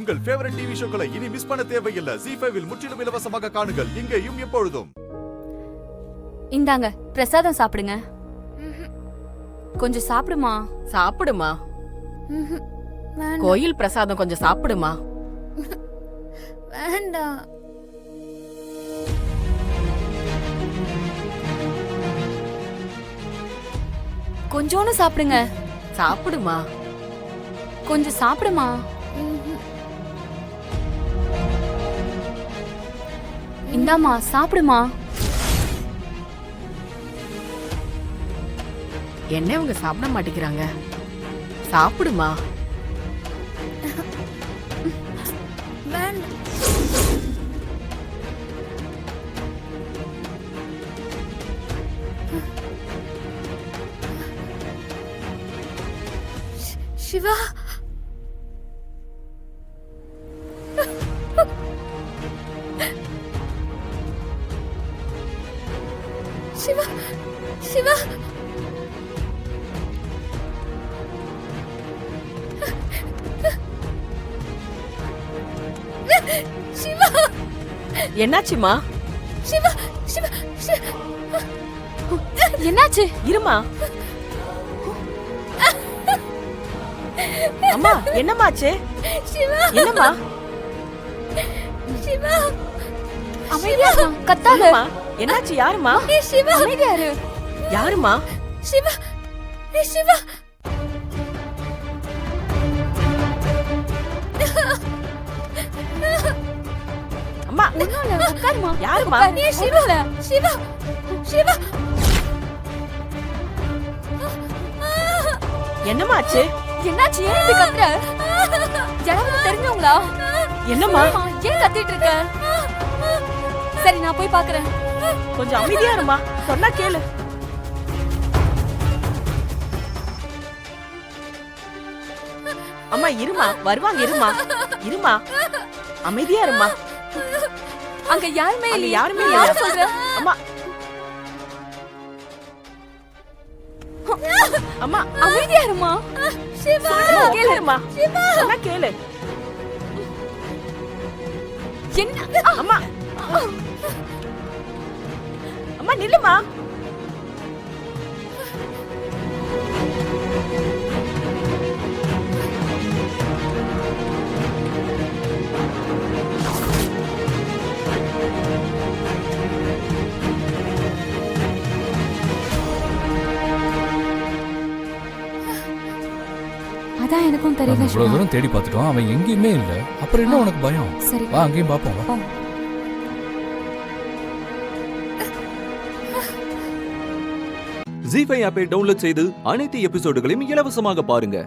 உங்கள் favourite TV ஷோக்களை இனி miss பண்ண தேவையில்லை. ZEE5 இல் முற்றிலும் இலவசமாக காணுங்கள். இங்கேயும் எப்பொழுதும். இந்தாங்க பிரசாதம் சாப்பிடுங்க. கொஞ்சம் சாப்பிடுமா. சாப்பிடுமா. கோயில் பிரசாதம் கொஞ்சம் சாப்பிடுமா. வேண்டாம். கொஞ்சோன்னு சாப்பிடுங்க. சாப்பிடுமா. கொஞ்சம் சாப்பிடுமா. இந்தாமா சாப்பிடுமா. என்ன இவங்க சாப்பிட மாட்டேங்கிறாங்க. சாப்பிடுமா. சிவா சிவா சிவா சிவா என்னாச்சுமா. சிவா சிவா என்னாச்சு. இருமா. அம்மா என்னமாச்சு. சிவா என்னம்மா. சிவா அமைதியா கத்தாத. என்னாச்சு. யாருமா. சிவா அமைதியா இரு. யாருமா. சிவா சிவா அம்மா ஒண்ணுல உட்காருமா. யாருமா. சிவா சிவா சிவா என்னமாச்சு. என்னாச்சு. ஏன் இப்படி கத்துற. யாராவது தெரிஞ்சவங்களா. என்னம்மா. ஏன் கத்திட்டு இருக்க. சரி நான் போய் பாக்குறேன். கொஞ்சம் அமைதியா இருமா. சொன்னா கேளு. அம்மா இருமா. வருவாங்க. இருமா இருமா. அமைதியா இருமா. அங்க யாருமே இல்ல. யாருமே இல்ல சொல்ற. அம்மா அம்மா அமைதியா இருமா. சிவா கேளுமா. சொன்னா கேளு. என்ன. அம்மா அம்மா நில்லுமா. அதான் எனக்கும் தெரியல. இவ்வளவு தூரம் தேடி பார்த்துட்டோம். அவன் எங்கேயுமே இல்ல. அப்புறம் என்ன உனக்கு பயம். சரி வா அங்கேயும் பாப்போம். வா. ZEE5 ஆப்பை டவுன்லோட் செய்து அனைத்து எபிசோடுகளையும் இலவசமாக பாருங்க.